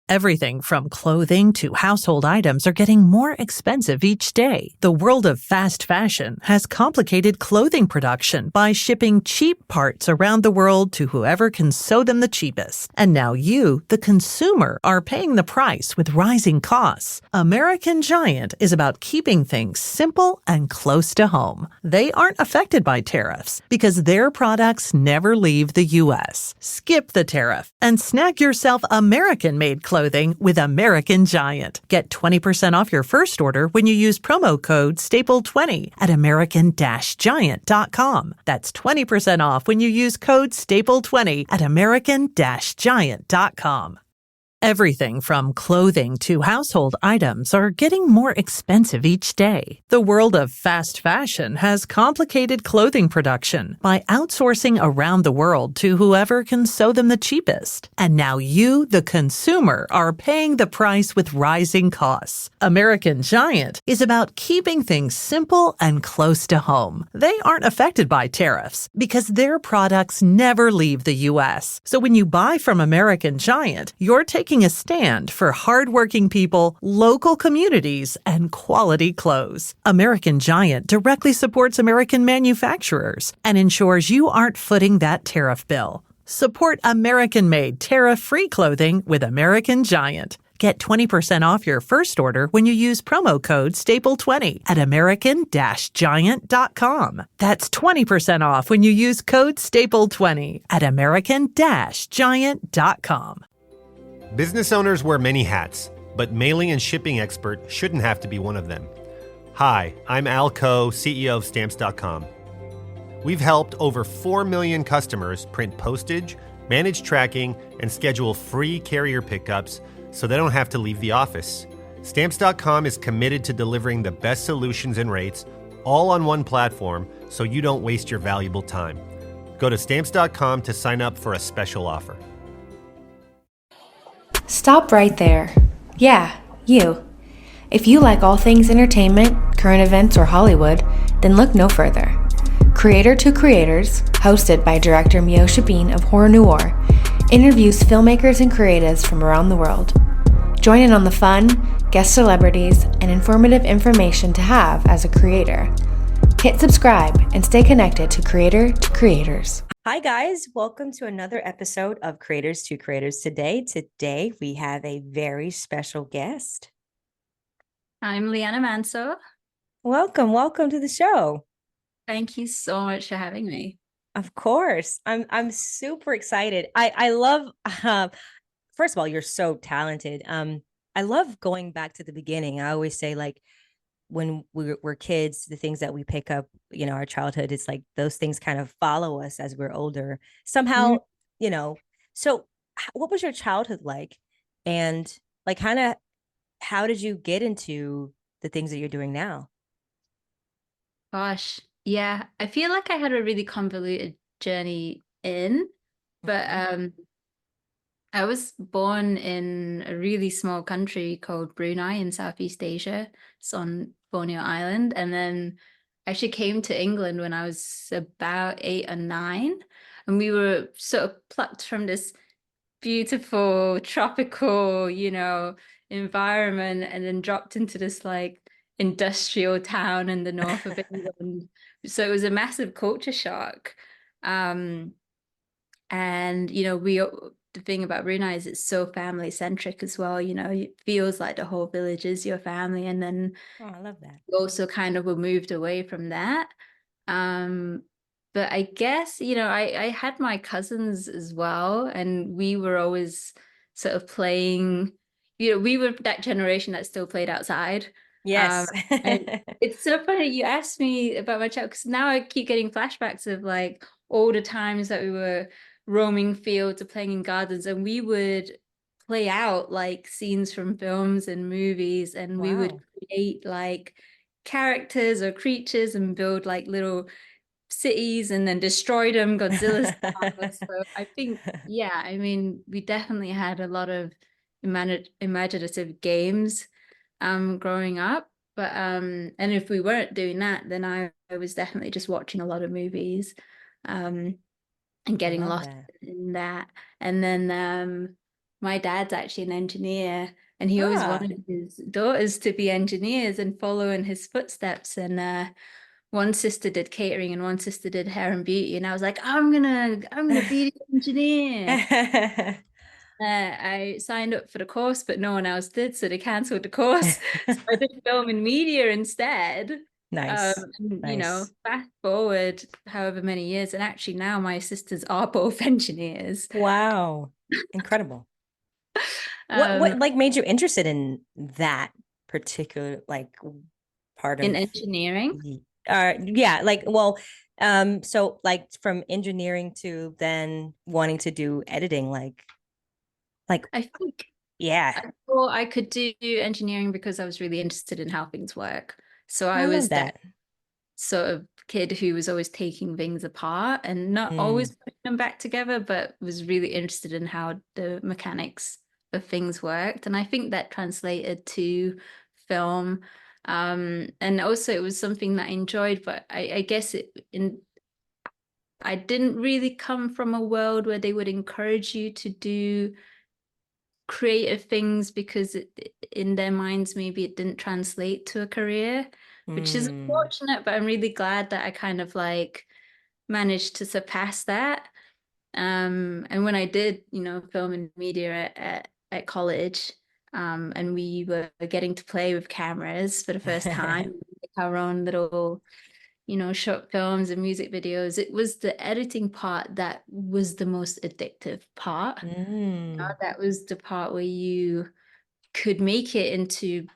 Everything from clothing to household items are getting more expensive each day. The world of fast fashion has complicated clothing production by shipping cheap parts around the world to whoever can sew them the cheapest. And now you, the consumer, are paying the price with rising costs. American Giant is about keeping things simple and close to home. They aren't affected by tariffs because their products never leave the U.S. Skip the tariff and snag yourself American-made clothing with American Giant. Get 20% off your first order when you use promo code STAPLE20 at American-Giant.com. That's 20% off when you use code STAPLE20 at American-Giant.com. Everything from clothing to household items are getting more expensive each day. The world of fast fashion has complicated clothing production by outsourcing around the world to whoever can sew them the cheapest. And now you, the consumer, are paying the price with rising costs. American Giant is about keeping things simple and close to home. They aren't affected by tariffs because their products never leave the U.S. So when you buy from American Giant, you're taking a stand for hardworking people, local communities, and quality clothes. American Giant directly supports American manufacturers and ensures you aren't footing that tariff bill. Support American-made, tariff-free clothing with American Giant. Get 20% off your first order when you use promo code STAPLE20 at American-Giant.com. That's 20% off when you use code STAPLE20 at American-Giant.com. Business owners wear many hats, but mailing and shipping expert shouldn't have to be one of them. Hi, I'm Al Coe, CEO of Stamps.com. We've helped over 4 million customers print postage, manage tracking, and schedule free carrier pickups so they don't have to leave the office. Stamps.com is committed to delivering the best solutions and rates all on one platform so you don't waste your valuable time. Go to Stamps.com to sign up for a special offer. Stop right there. Yeah, you. If you like all things entertainment, current events, or Hollywood, then look no further. Creator to Creators, hosted by director Meosha of Horror Noir, interviews filmmakers and creatives from around the world. Join in on the fun, guest celebrities, and informative information to have as a creator. Hit subscribe and stay connected to Creator to Creators. Hi guys, welcome to another episode of Creators to Creators. Today we have a very special guest. I'm Liyana Mansor. Welcome to the show. Thank you so much for having me. Of course. I'm super excited. I love first of all, you're so talented. I love going back to the beginning. I always say, like, when we're kids, the things that we pick up, our childhood, it's like those things kind of follow us as we're older somehow, So what was your childhood like? And like, kind of, how did you get into the things that you're doing now? Gosh, yeah, I feel like I had a really convoluted journey but I was born in a really small country called Brunei in Southeast Asia. It's on Borneo Island. And then I actually came to England when I was about 8 or 9. And we were sort of plucked from this beautiful, tropical, environment and then dropped into this like industrial town in the north of England. So it was a massive culture shock. And, the thing about Brunei is it's so family centric as well. It feels like the whole village is your family. And then I love that. We also kind of were moved away from that. But I guess, I had my cousins as well, and we were always sort of playing, we were that generation that still played outside. Yes. And it's so funny you asked me about my child, because now I keep getting flashbacks of like all the times that we were roaming fields or playing in gardens, and we would play out like scenes from films and movies, and we would create like characters or creatures and build like little cities and then destroy them, Godzilla style. So I think, we definitely had a lot of imaginative games growing up, but and if we weren't doing that, then I was definitely just watching a lot of movies and getting lost in that. And then my dad's actually an engineer, and he always Ah. wanted his daughters to be engineers and follow in his footsteps. And one sister did catering and one sister did hair and beauty, and I was like, I'm gonna be an engineer. I signed up for the course, but no one else did, so they canceled the course. So I did film and media instead. Nice. And, fast forward however many years, and actually now my sisters are both engineers. Wow. Incredible. What like made you interested in that particular like part of in engineering? Yeah, like, well, so like from engineering to then wanting to do editing, like I think yeah. I thought I could do engineering because I was really interested in how things work. So I I was love that. sort of kid who was always taking things apart and not always putting them back together, but was really interested in how the mechanics of things worked. And I think that translated to film. And also it was something that I enjoyed, but I guess I didn't really come from a world where they would encourage you to do creative things because in their minds maybe it didn't translate to a career, which is unfortunate, but I'm really glad that I kind of like managed to surpass that. And when I did, film and media at college, and we were getting to play with cameras for the first time, make our own little short films and music videos, it was the editing part that was the most addictive part. That was the part where you could make it into,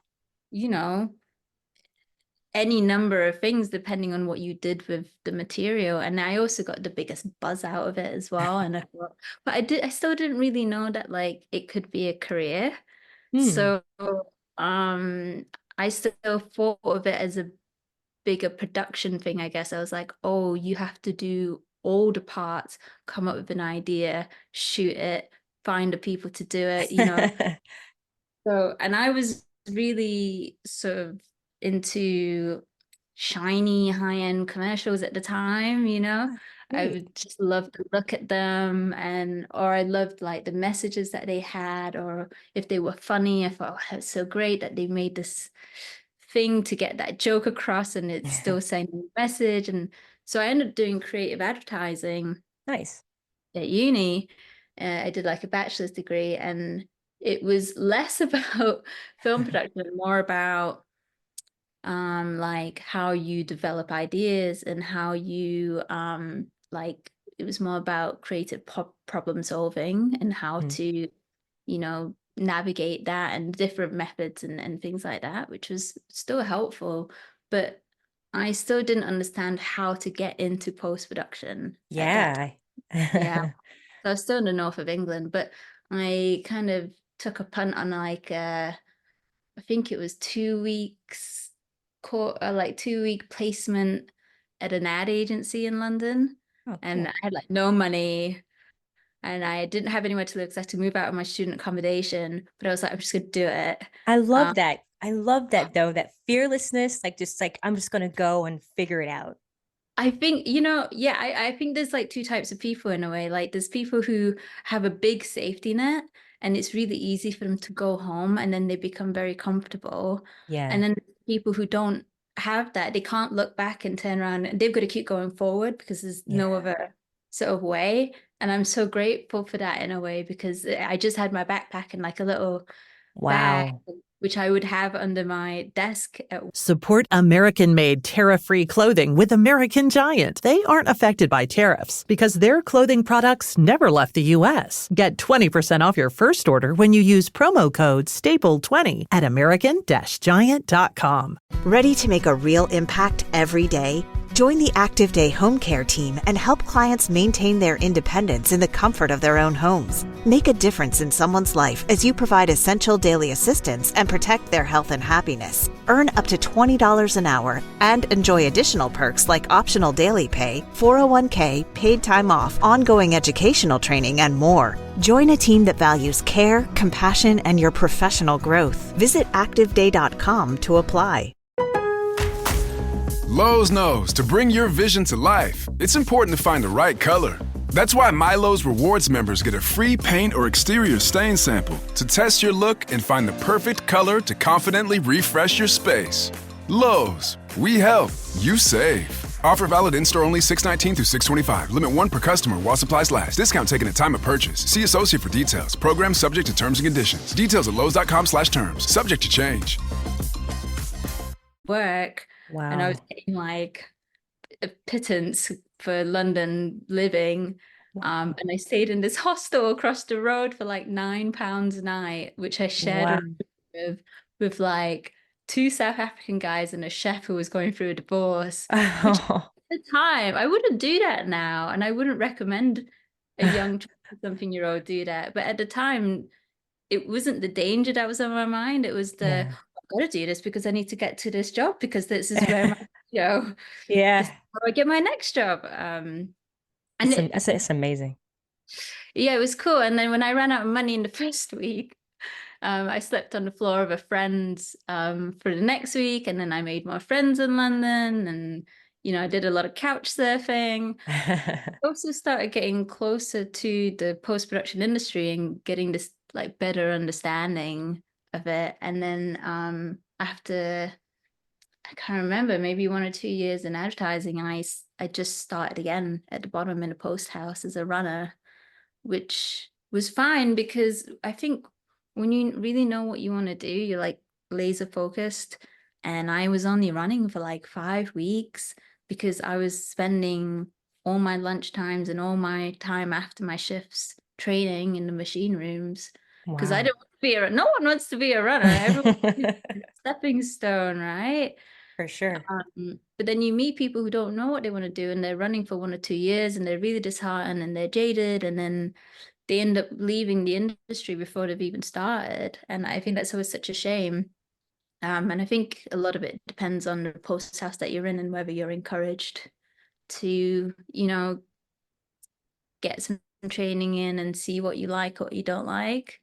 any number of things depending on what you did with the material. And I also got the biggest buzz out of it as well. And I thought, but I still didn't really know that like it could be a career. So I still thought of it as a bigger production thing, I guess. I was like, oh, you have to do all the parts, come up with an idea, shoot it, find the people to do it, So, and I was really sort of into shiny high-end commercials at the time, I would just love to look at them, or I loved like the messages that they had, or if they were funny, I thought, oh, it's so great that they made this thing to get that joke across and it's still sending a message. And so I ended up doing creative advertising. Nice. At uni. I did like a bachelor's degree, and it was less about film production and more about like how you develop ideas and how you like it was more about creative problem solving and how to navigate that and different methods and things like that, which was still helpful, but I still didn't understand how to get into post-production. Yeah. Yeah. So I was still in the north of England, but I kind of took a punt on like I think it was 2 weeks like 2-week placement at an ad agency in London. Oh, cool. And I had like no money and I didn't have anywhere to live because I had to move out of my student accommodation, but I was like, I'm just gonna do it. I love that. I love that though, that fearlessness, like just like I'm just gonna go and figure it out. I think, I think there's like two types of people in a way. Like there's people who have a big safety net and it's really easy for them to go home and then they become very comfortable. Yeah. And then people who don't have that, they can't look back and turn around and they've got to keep going forward because there's no other sort of way. And I'm so grateful for that in a way because I just had my backpack and like a little bag, which I would have under my desk. Support American-made tariff-free clothing with American Giant. They aren't affected by tariffs because their clothing products never left the U.S. Get 20% off your first order when you use promo code STAPLE20 at American-Giant.com. Ready to make a real impact every day? Join the Active Day Home Care team and help clients maintain their independence in the comfort of their own homes. Make a difference in someone's life as you provide essential daily assistance and protect their health and happiness. Earn up to $20 an hour and enjoy additional perks like optional daily pay, 401k, paid time off, ongoing educational training, and more. Join a team that values care, compassion, and your professional growth. Visit activeday.com to apply. Lowe's knows to bring your vision to life, it's important to find the right color. That's why Milo's Rewards members get a free paint or exterior stain sample to test your look and find the perfect color to confidently refresh your space. Lowe's, we help, you save. Offer valid in-store only 6/19 through 6/25. Limit 1 per customer while supplies last. Discount taken at time of purchase. See associate for details. Program subject to terms and conditions. Details at lowes.com/terms. Subject to change. Work. Wow. And I was getting like a pittance for London living. And I stayed in this hostel across the road for like £9 a night, which I shared a room with like 2 South African guys and a chef who was going through a divorce. Which at the time, I wouldn't do that now, and I wouldn't recommend a young 20-something-year-old do that. But at the time, it wasn't the danger that was on my mind. It was the I've got to do this because I need to get to this job because this is where my, this is how I get my next job. And it's amazing. Yeah, it was cool. And then when I ran out of money in the first week, I slept on the floor of a friend's for the next week, and then I made more friends in London, and I did a lot of couch surfing. I also started getting closer to the post-production industry and getting this like better understanding of it. And then after, I can't remember, maybe 1 or 2 years in advertising, I just started again at the bottom in a post house as a runner, which was fine because I think when you really know what you want to do, you're like laser focused. And I was only running for like 5 weeks because I was spending all my lunch times and all my time after my shifts training in the machine rooms. Because I don't want to be no one wants to be a runner. Everyone wants a stepping stone, right? For sure. But then you meet people who don't know what they want to do, and they're running for 1 or 2 years, and they're really disheartened, and they're jaded, and then they end up leaving the industry before they've even started. And I think that's always such a shame. And I think a lot of it depends on the post house that you're in and whether you're encouraged to, get some training in and see what you like, what you don't like.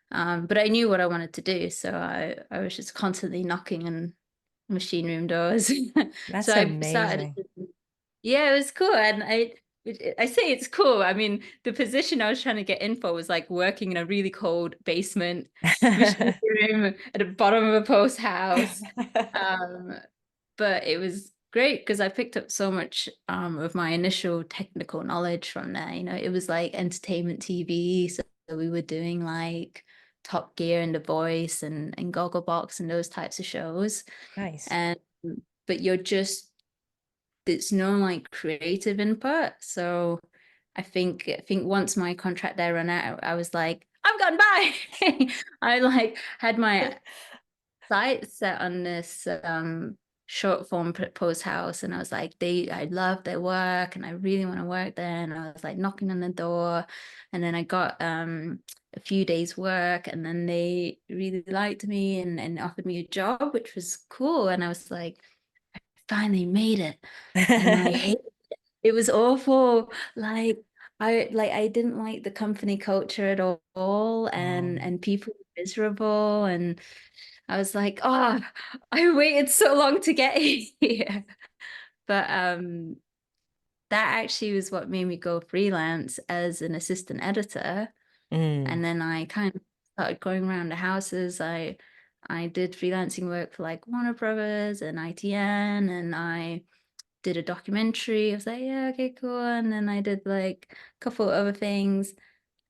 But I knew what I wanted to do. So I was just constantly knocking on machine room doors. That's so amazing. I started. Yeah, it was cool. And I say it's cool. I mean, the position I was trying to get in for was like working in a really cold basement machine room at the bottom of a post house. But it was great because I picked up so much of my initial technical knowledge from there. It was like entertainment TV. So we were doing like Top Gear and The Voice and Gogglebox and those types of shows. Nice. But it's no like creative input. So I think once my contract there ran out, I was like, I'm gone, bye. I like had my sights set on this short form post house, and I was like, I love their work and I really want to work there. And I was like knocking on the door, and then I got a few days work, and then they really liked me and offered me a job, which was cool. And I was like, I finally made it. And I hated it. It was awful. I didn't like the company culture at all, and people were miserable, and I was like, oh, I waited so long to get here. But that actually was what made me go freelance as an assistant editor. And then I kind of started going around the houses. I did freelancing work for like Warner Brothers and ITN, and I did a documentary. I was like, yeah, okay, cool. And then I did like a couple of other things.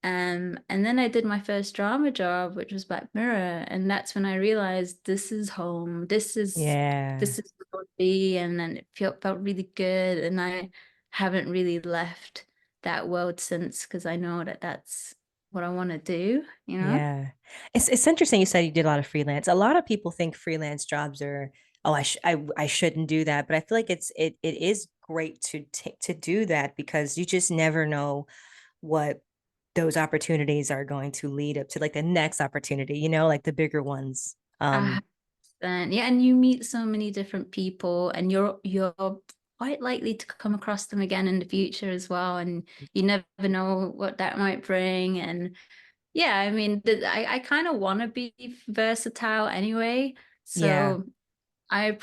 And then I did my first drama job, which was Black Mirror. And that's when I realized this is home. This is where I want to be. And then it felt really good. And I haven't really left that world since, because I know that that's what I want to do, Yeah. It's interesting you said you did a lot of freelance. A lot of people think freelance jobs are, oh, I shouldn't do that. But I feel like it is great to do that, because you just never know what those opportunities are going to lead up to, like the next opportunity, like the bigger ones. Yeah, and you meet so many different people, and you're quite likely to come across them again in the future as well, and you never know what that might bring. And yeah, I mean, I kind of want to be versatile anyway, so I'm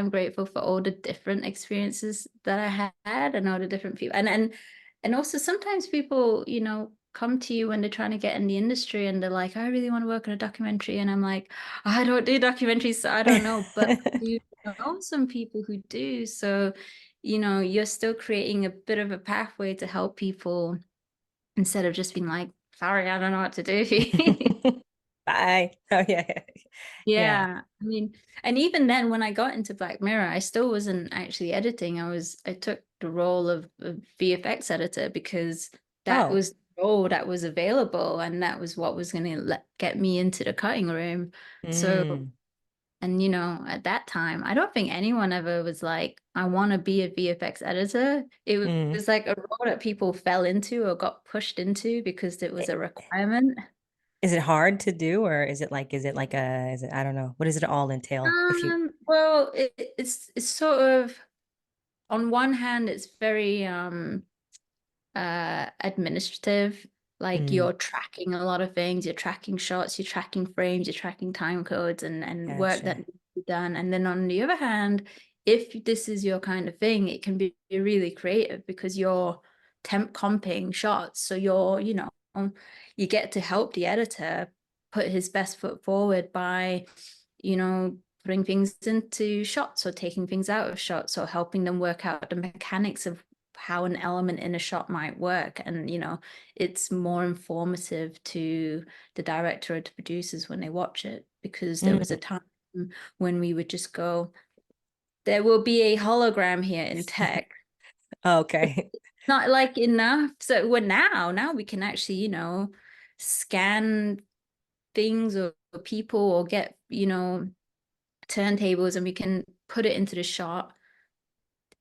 grateful for all the different experiences that I had and all the different people, and And also sometimes people, you know, come to you when they're trying to get in the industry and they're like, I really want to work on a documentary. And I'm like, I don't do documentaries, so I don't know. But you know some people who do. So, you know, you're still creating a bit of a pathway to help people instead of just being like, sorry, I don't know what to do. Bye. Oh yeah. Yeah. Yeah, I mean, and even then when I got into Black Mirror, I still wasn't actually editing. I took the role of VFX editor because that Oh. was the role that was available and that was what was going to get me into the cutting room. So, Mm. and you know, at that time, I don't think anyone ever was like, I want to be a VFX editor. It Mm. was like a role that people fell into or got pushed into because it was a requirement. Is it hard to do, or is it I don't know. What does it all entail? If you Well, it's sort of, on one hand, it's very administrative. Like Mm, you're tracking a lot of things, you're tracking shots, you're tracking frames, you're tracking time codes and work that gotcha. needs to be done. And then on the other hand, if this is your kind of thing, it can be really creative because you're temp comping shots. So you're, you know, you get to help the editor put his best foot forward by, you know, putting things into shots or taking things out of shots or helping them work out the mechanics of how an element in a shot might work. And, you know, it's more informative to the director or the producers when they watch it, because there was a Mm. time when we would just go, there will be a hologram here in tech. Okay. Not like enough. So we're now we can actually, you know, scan things or people or get, you know, turntables and we can put it into the shot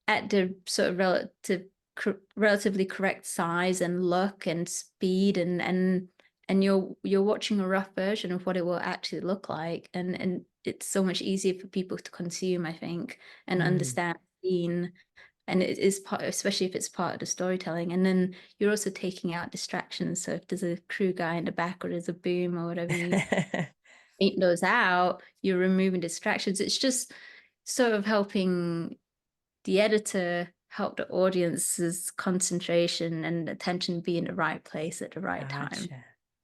at the sort of relatively correct size and look and speed and you're watching a rough version of what it will actually look like, and it's so much easier for people to consume, I think, and Mm. understand the scene. And it is part, especially if it's part of the storytelling. And then you're also taking out distractions. So if there's a crew guy in the back or there's a boom or whatever, you paint those out, you're removing distractions. It's just sort of helping the editor help the audience's concentration and attention be in the right place at the right time. Gotcha.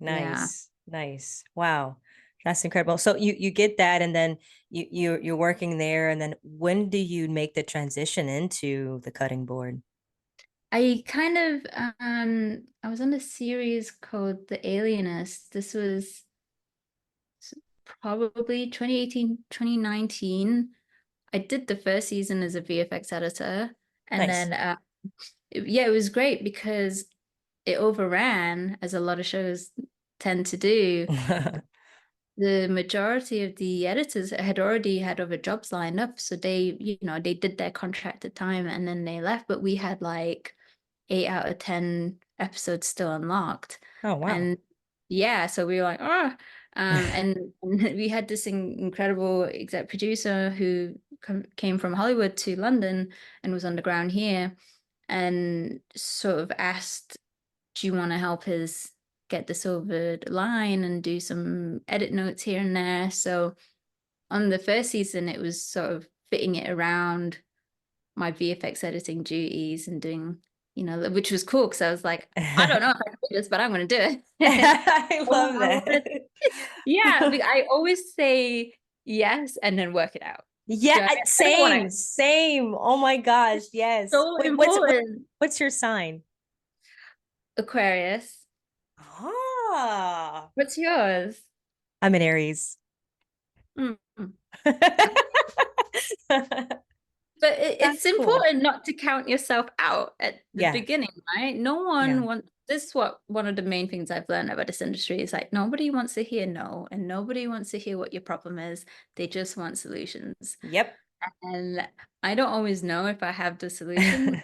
Yeah. Nice. Nice. Wow. That's incredible. So you get that, and then you're working there, and then when do you make the transition into the cutting board? I kind of I was on a series called The Alienist. This was probably 2018, 2019. I did the first season as a VFX editor, and Nice. then yeah, it was great because it overran, as a lot of shows tend to do. The majority of the editors had already had other jobs lined up, so they, you know, they did their contracted time and then they left. But we had like 8 out of 10 episodes still unlocked. Oh, wow. And yeah, so we were like, oh, and we had this incredible exec producer who came from Hollywood to London and was on the ground here and sort of asked, do you want to help us get this over the line and do some edit notes here and there? So on the first season, it was sort of fitting it around my VFX editing duties and doing, you know, which was cool because I was like, I don't know if I can do this, but I'm going to do it. I love that. Yeah, I always say yes and then work it out. Yeah, I don't want same. Oh my gosh, yes. so Wait, important. what's your sign? Aquarius. Ah, What's yours? I'm an Aries. Mm. That's But it's cool. important not to count yourself out at the Yeah. beginning, right? No one wants, this is what one of the main things I've learned about this industry is like nobody wants to hear no, and nobody wants to hear what your problem is. They just want solutions. Yep. And I don't always know if I have the solution,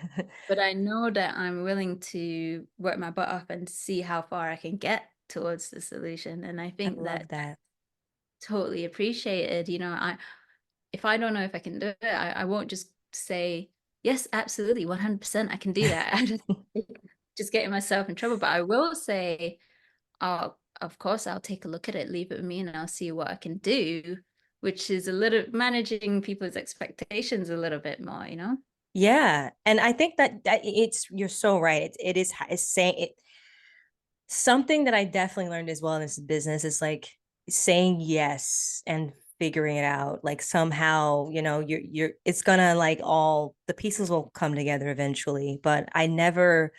but I know that I'm willing to work my butt off and see how far I can get towards the solution. And I I think love that. totally appreciated. You know, if I don't know if I can do it, I won't just say, yes, absolutely, 100% I can do that. I just getting myself in trouble. But I will say, oh, of course, I'll take a look at it, leave it with me, and I'll see what I can do, which is a little managing people's expectations a little bit more, you know? Yeah. And I think that you're so right. It's saying it. Something that I definitely learned as well in this business is like saying yes and figuring it out. Like somehow, it's gonna like all the pieces will come together eventually. But I've never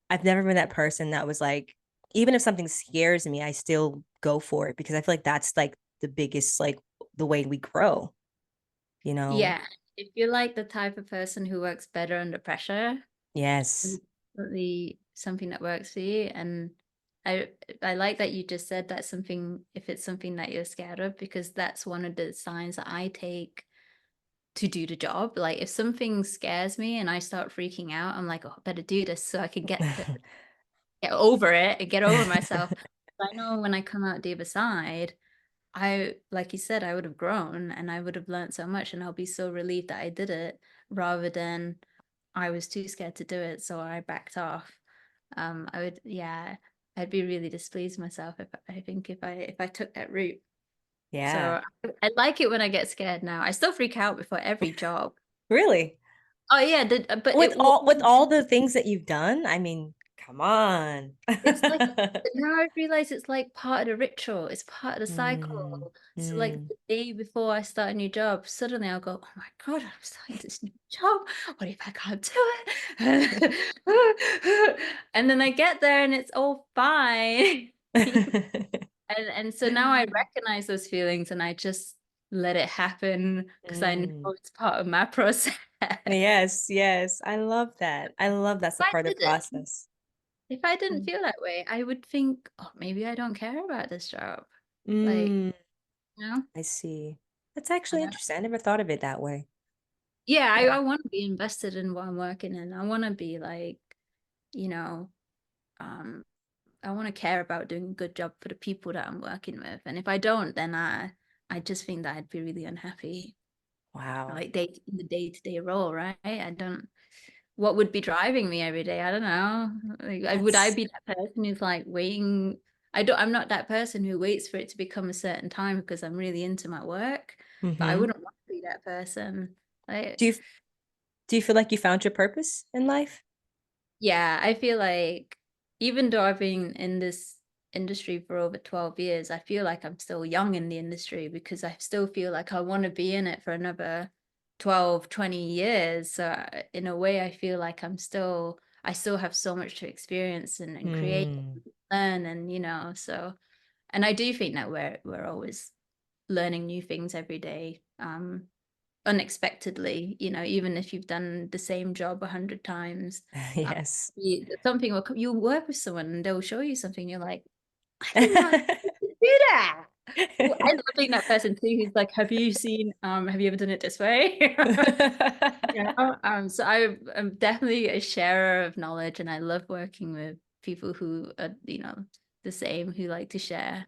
been that person that was like, even if something scares me, I still go for it because I feel like that's like the biggest, like the way we grow, you know? Yeah. If you're like the type of person who works better under pressure, Yes. it's definitely something that works for you. And I I like that you just said that something, if it's something that you're scared of, because that's one of the signs that I take to do the job. Like if something scares me and I start freaking out, I'm like, oh, I better do this so I can get over it and get over myself. I know when I come out the other side, like you said, I would have grown and I would have learned so much, and I'll be so relieved that I did it rather than I was too scared to do it, so I backed off. Yeah, I'd be really displeased myself if I took that route. Yeah. So I like it when I get scared now. I still freak out before every job. Really? Oh yeah, but With all the things that you've done, I mean, come on. it's like now I realize it's like part of the ritual. It's part of the Mm, cycle. So like mm. the day before I start a new job, suddenly I'll go, oh my God, I'm starting this new job. What if I can't do it? And then I get there and it's all fine. And so now I recognize those feelings and I just let it happen because I know Mm. it's part of my process. Yes, yes. I love that. I love that's a I part of did the it. process. If I didn't Mm. feel that way, I would think, oh, maybe I don't care about this job. Like, Mm, you know? I see. That's actually And interesting. I never thought of it that way. yeah, Yeah. I want to be invested in what I'm working in. I want to be like, you know, um, I want to care about doing a good job for the people that I'm working with. And if I don't, then I just think that I'd be really unhappy. Wow. Like in the day-to-day role, right? I don't what would be driving me every day? I don't know. Like, would I That's be that person who's like waiting? I'm not that person who waits for it to become a certain time because I'm really into my work, but I mm-hmm. wouldn't want to be that person. Like, Do you do you feel like you found your purpose in life? yeah, I feel like even though I've been in this industry for over 12 years, I feel like I'm still young in the industry because I still feel like I want to be in it for another 12, 20 years. So in a way, I feel like I still have so much to experience and create Mm. and learn and, so, and I do think that we're always learning new things every day. Unexpectedly, even if you've done the same job 100 times, Yes. something will come, you'll work with someone and they'll show you something. You're like, I did not do that. Well, I love being that person too who's like, have you ever done it this way? Yeah. So I'm definitely a sharer of knowledge and I love working with people who are, the same, who like to share.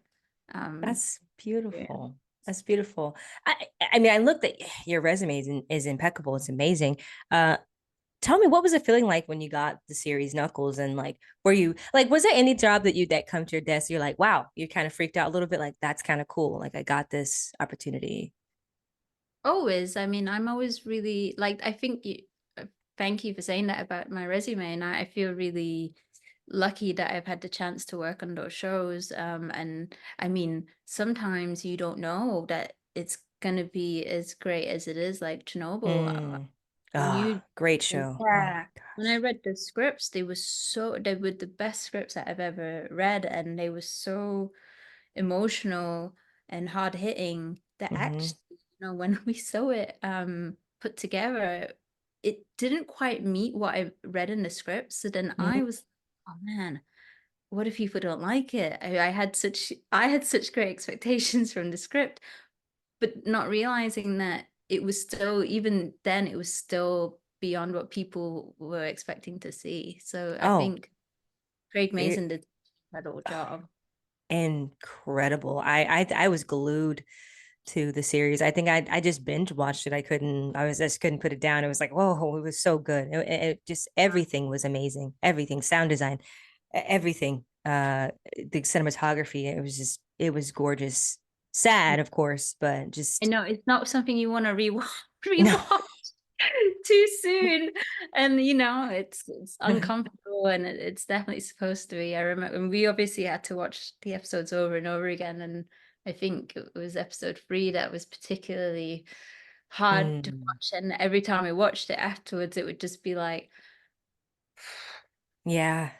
That's Yeah. beautiful. That's beautiful. I mean, I looked at your resume is impeccable. It's amazing. Uh, Tell me, what was it feeling like when you got the series Knuckles, and like, were you like, was there any job that come to your desk, you're like, wow, you kind of freaked out a little bit, like that's kind of cool, like I got this opportunity. Always. I mean, I'm always really like, I think thank you for saying that about my resume. And I feel really lucky that I've had the chance to work on those shows. And I mean, sometimes you don't know that it's going to be as great as it is, like Chernobyl. Mm. When Ah, you, great show. Oh my yeah, when I gosh. read the scripts, they were the best scripts that I've ever read. And they were so emotional and hard hitting that Mm-hmm. actually, when we saw it put together, it didn't quite meet what I read in the script. So then I Mm-hmm. was, oh man, what if people don't like it? I had such great expectations from the script, but not realizing that it was still, even then, it was still beyond what people were expecting to see. So I Oh, think Craig you're Mazin did an incredible job. incredible. I was glued to the series. I think I just binge watched it. I just couldn't put it down. It was like, whoa, it was so good. It just everything was amazing. Everything, sound design, everything. The cinematography, it was gorgeous. Sad, of course, but I just know it's not something you want to rewatch. no. Rewatch. too soon. And it's uncomfortable, and it's definitely supposed to be. I remember, and we obviously had to watch the episodes over and over again, and I think it was episode 3 that was particularly hard to watch. And every time I watched it afterwards, it would just be like, Yeah.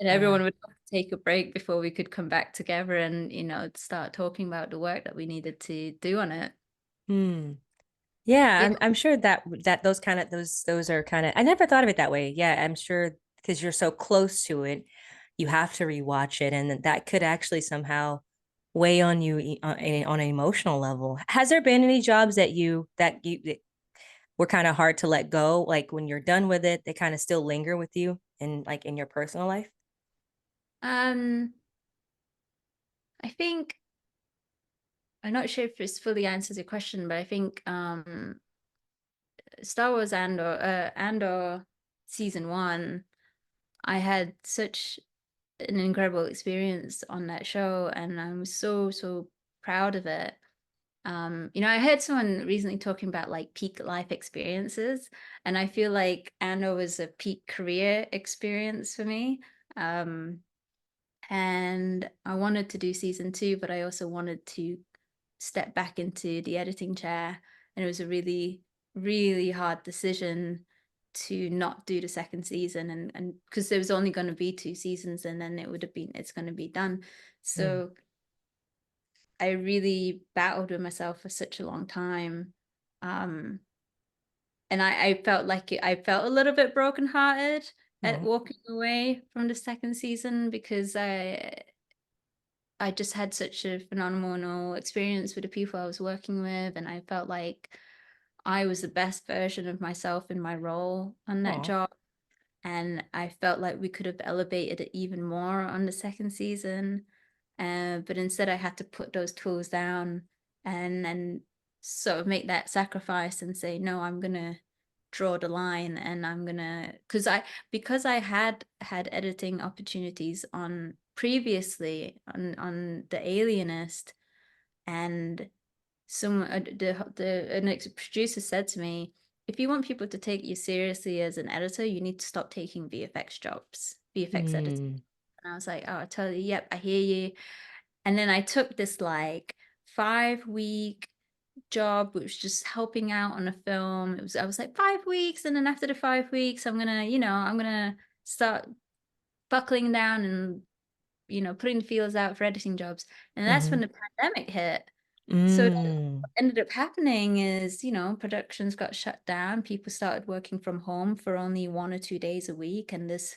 and everyone would have to take a break before we could come back together and start talking about the work that we needed to do on it. Yeah, Yeah. I'm sure that those are kind of, I never thought of it that way. Yeah, I'm sure because you're so close to it, you have to rewatch it, and that could actually somehow weigh on you on an emotional level. Has there been any jobs that that were kind of hard to let go, like when you're done with it, they kind of still linger with you in in your personal life? I think I'm not sure if this fully answers your question, but I think Star Wars Andor season 1, I had such an incredible experience on that show, and I'm so proud of it. I heard someone recently talking about like peak life experiences, and I feel like Andor was a peak career experience for me. And I wanted to do season 2, but I also wanted to step back into the editing chair, and it was a really, really hard decision to not do the second season, and because there was only going to be 2 seasons, and then it's going to be done. So I really battled with myself for such a long time. And I felt like I felt a little bit brokenhearted at walking away from the second season, because I just had such a phenomenal experience with the people I was working with, and I felt like I was the best version of myself in my role on that job. And I felt like we could have elevated it even more on the second season. But instead I had to put those tools down and sort of make that sacrifice and say, no, I'm gonna draw the line, and I'm gonna, because I had editing opportunities on previously on the Alienist, and an producer said to me, if you want people to take you seriously as an editor, you need to stop taking VFX jobs, VFX editing. And I was like, oh, I tell you, yep, I hear you. And then I took this like 5-week job, which was just helping out on a film. I was like 5 weeks, and then after the 5 weeks, I'm gonna start buckling down and putting the feelers out for editing jobs. And that's when the pandemic hit. So what ended up happening is, productions got shut down. People started working from home for only 1 or 2 days a week, and this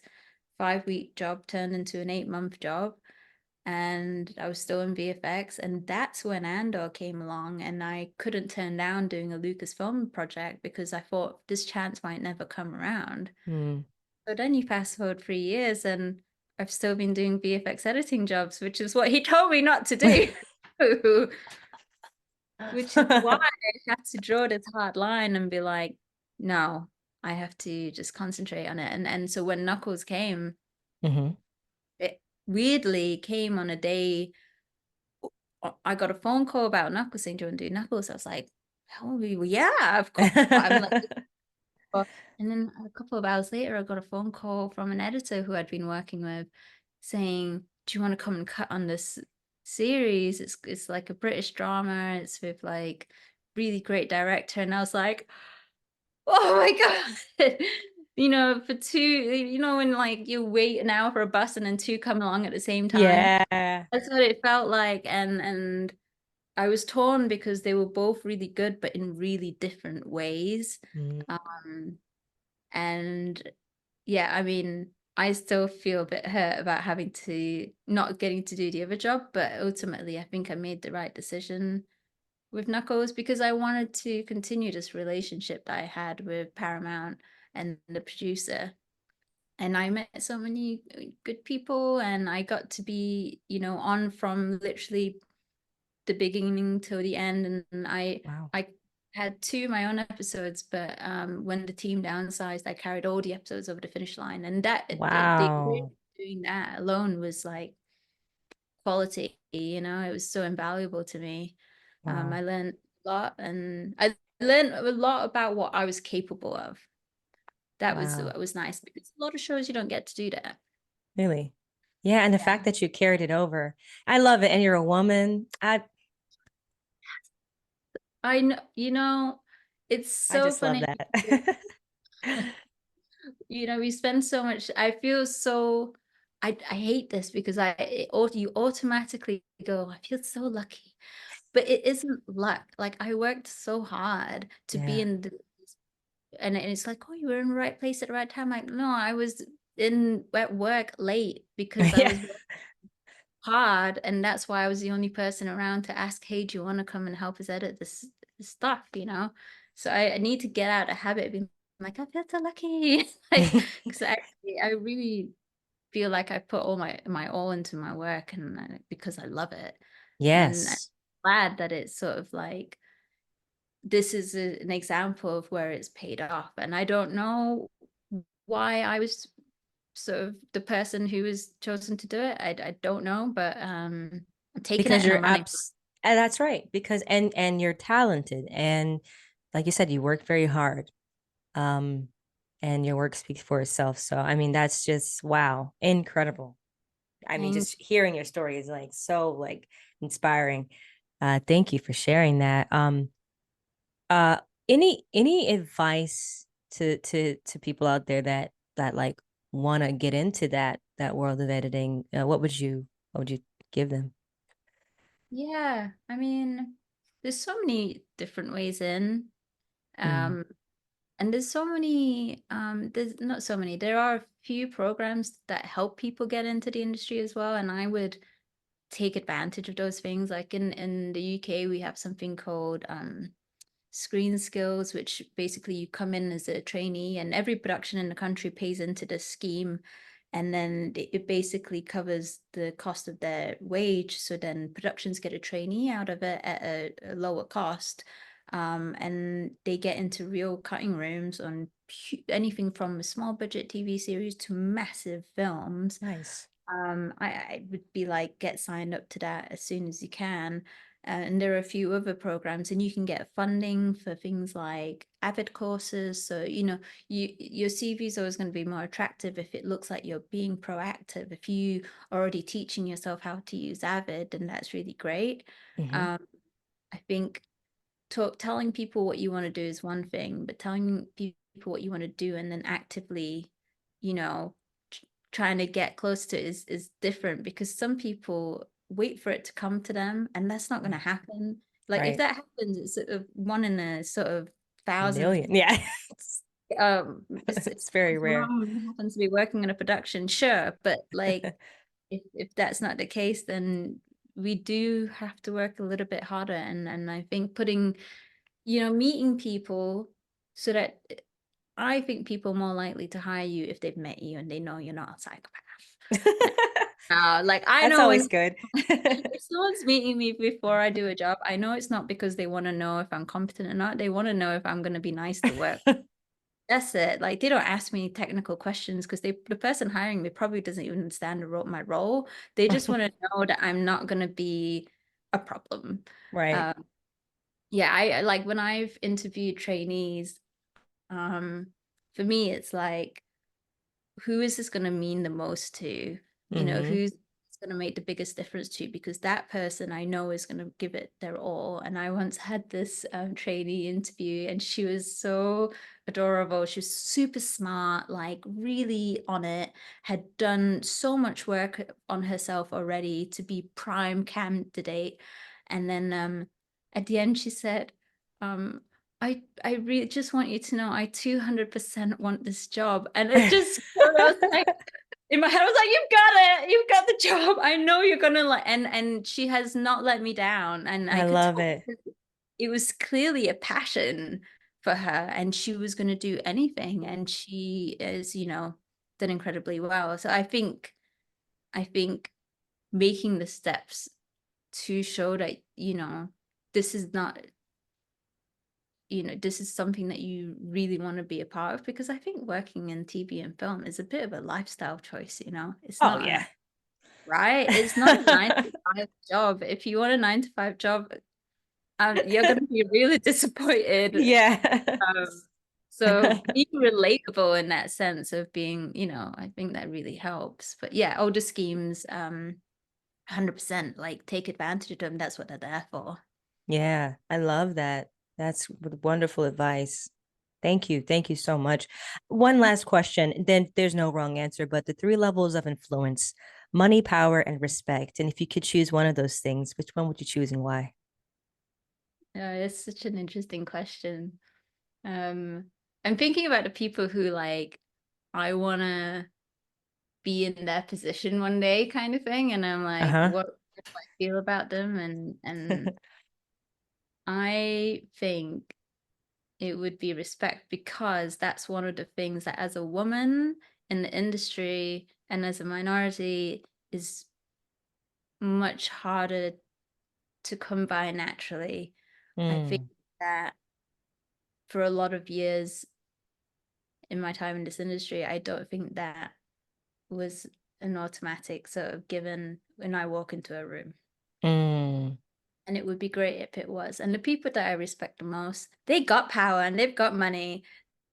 5-week job turned into an 8-month job. And I was still in VFX, and that's when Andor came along, and I couldn't turn down doing a Lucasfilm project because I thought this chance might never come around. So then you fast forward 3 years, and I've still been doing VFX editing jobs, which is what he told me not to do. Which is why I had to draw this hard line and be like, no, I have to just concentrate on it. And so when Knuckles came, it weirdly came on a day I got a phone call about Knuckles saying, do you want to do Knuckles? I was like, oh, yeah, of course. I'm like, and then a couple of hours later, I got a phone call from an editor who I'd been working with saying, do you want to come and cut on this series? It's like a British drama. It's with like really great director. And I was like, oh my God. For 2, when like you wait an hour for a bus and then 2 come along at the same time. Yeah. That's what it felt like. And I was torn because they were both really good, but in really different ways. And yeah, I mean, I still feel a bit hurt about not getting to do the other job, but ultimately I think I made the right decision with Knuckles, because I wanted to continue this relationship that I had with Paramount and the producer. And I met so many good people, and I got to be, on from literally the beginning till the end. And I had 2 of my own episodes, but when the team downsized, I carried all the episodes over the finish line. And the experience doing that alone was like quality, it was so invaluable to me. I learned a lot, and I learned a lot about what I was capable of. That Wow. was nice, because a lot of shows you don't get to do that. Really? Yeah, and the fact that you carried it over. I love it. And you're a woman. I know, it's I so just love funny. that. We spend so much. I feel so. I hate this because you automatically go, I feel so lucky, but it isn't luck. Like, I worked so hard to be Yeah. in the, and it's like, oh, you were in the right place at the right time. Like, no, I was at work late because I Yeah. was hard, and that's why I was the only person around to ask, hey, do you want to come and help us edit this stuff, so I need to get out of habit of being like, I feel so lucky. Like, because I really feel like I put all my all into my work, and because I love it. And I'm Yes. glad that it's sort of like, this is an example of where it's paid off. And I don't know why I was sort of the person who was chosen to do it. I don't know, but I'm taking it Because and I'm you're running. and that's right. Because and you're talented. And like you said, you work very hard. Um, and your work speaks for itself. So I mean, that's just wow, incredible. I mean, Thank just hearing your story is like so like inspiring. Thank you for sharing that. Uh, any advice to people out there that like want to get into that world of editing? What would you give them? Yeah, I mean, there's so many different ways in. Mm, Um, and there's not so many. There are a few programs that help people get into the industry as well. And I would take advantage of those things. Like in the UK, we have something called Screen Skills, which basically you come in as a trainee, and every production in the country pays into this scheme, and then it basically covers the cost of their wage. So then productions get a trainee out of it at a lower cost, and they get into real cutting rooms on anything from a small budget TV series to massive films. nice. I would be like, get signed up to that as soon as you can. And there are a few other programs, and you can get funding for things like Avid courses. So, your CV is always going to be more attractive if it looks like you're being proactive. If you are already teaching yourself how to use Avid, then that's really great. Hmm. Um, I think telling people what you want to do is one thing, but telling people what you want to do and then actively, you know, trying to get close to it is different, because some people wait for it to come to them, and that's not going to happen. Like, if Right. that happens, it's sort of one in a sort of thousand. Million. Yeah. It's It's very rare. mom happens to be working in a production, sure, but like, if that's not the case, then we do have to work a little bit harder. And I think putting, meeting people, so that I think people are more likely to hire you if they've met you and they know you're not a psychopath. Like, I That's know always when good. if someone's meeting me before I do a job, I know it's not because they want to know if I'm competent or not. They want to know if I'm going to be nice to work. That's it. Like, they don't ask me technical questions because the person hiring me probably doesn't even understand my role. They just want to know that I'm not going to be a problem. Right. Yeah, I like, when I've interviewed trainees, for me, it's like, who is this going to mean the most to? Hmm. Who's going to make the biggest difference to? Because that person I know is going to give it their all. And I once had this trainee interview, and she was so adorable. She was super smart, like really on it, had done so much work on herself already to be prime candidate. And then at the end, she said, um, I really just want you to know I 200% want this job. And it just, I was like, in my head, I was like, you've got it, you've got the job. I know you're gonna like, and she has not let me down. And I I could love tell it. it was clearly a passion for her, and she was gonna do anything. And she is, done incredibly well. So I think making the steps to show that, this is not, this is something that you really want to be a part of, because I think working in TV and film is a bit of a lifestyle choice. It's Oh not yeah. right. It's not a 9 to 5 job. If you want a 9 to 5 job, you're going to be really disappointed. Yeah. So being relatable in that sense of being, I think that really helps. But yeah, older schemes, 100%, like take advantage of them. That's what they're there for. Yeah, I love that. That's wonderful advice. Thank you. Thank you so much. One last question, then there's no wrong answer, but the 3 levels of influence: money, power, and respect. And if you could choose one of those things, which one would you choose and why? It's such an interesting question. I'm thinking about the people who like, I want to be in their position one day kind of thing. And I'm like, Uh-huh. what do I feel about them? And I think it would be respect, because that's one of the things that as a woman in the industry and as a minority is much harder to come by naturally. I think that for a lot of years in my time in this industry, I don't think that was an automatic sort of given when I walk into a room. And it would be great if it was. And the people that I respect the most, they got power and they've got money.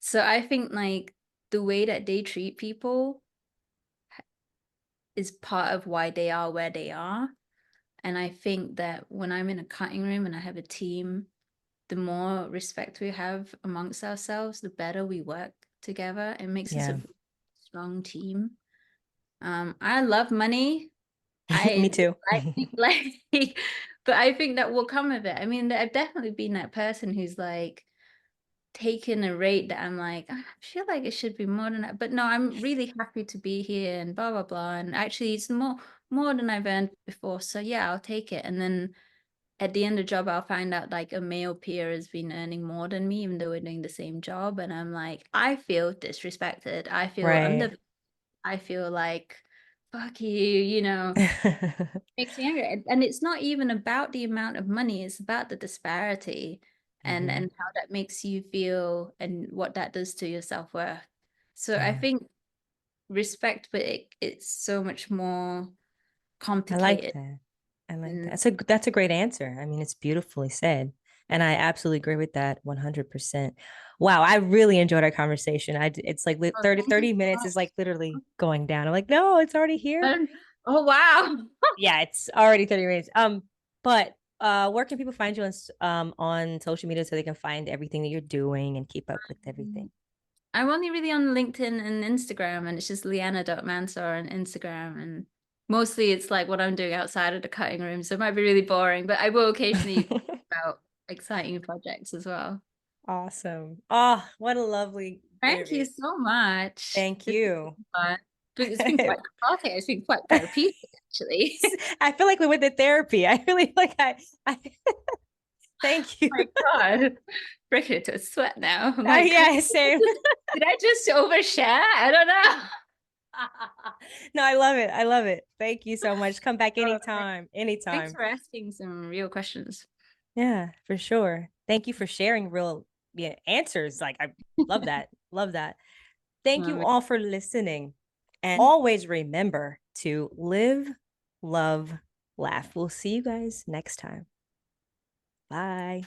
So I think like the way that they treat people is part of why they are where they are. And I think that when I'm in a cutting room and I have a team, the more respect we have amongst ourselves, the better we work together. It makes us a strong team. I love money. Me too. But I think that will come of it. I mean, I've definitely been that person who's like taken a rate that I'm like, I feel like it should be more than that. But no, I'm really happy to be here and blah, blah, blah. And actually it's more than I've earned before. So yeah, I'll take it. And then at the end of the job, I'll find out like a male peer has been earning more than me, even though we're doing the same job. And I'm like, I feel disrespected. I feel I feel like, fuck you, makes me angry. And it's not even about the amount of money, it's about the disparity and how that makes you feel and what that does to your self-worth. So I think respect, but it's so much more complicated. I like that. That's a great answer. I mean, it's beautifully said. And I absolutely agree with that 100%. Wow, I really enjoyed our conversation. It's like 30 minutes is like literally going down. I'm like, no, it's already here. Oh wow. Yeah, it's already 30 minutes. But where can people find you on social media so they can find everything that you're doing and keep up with everything? I'm only really on LinkedIn and Instagram, and it's just Liyana.Mansor on Instagram, and mostly it's like what I'm doing outside of the cutting room, so it might be really boring, but I will occasionally talk about exciting projects as well. Awesome. Oh, what a lovely Thank interview. you so much. Thank you. It's been quite cathartic. It's been quite therapeutic, actually. I feel like we went to therapy. I really like I thank you. Oh my God. Breaking into a sweat now. Oh yeah, same. Did I just overshare? I don't know. No, I love it. I love it. Thank you so much. Come back anytime. Anytime. Thanks for asking some real questions. Yeah, for sure. Thank you for sharing real answers. Like, I love that. Love that. Thank you all for listening. And always remember to live, love, laugh. We'll see you guys next time. Bye.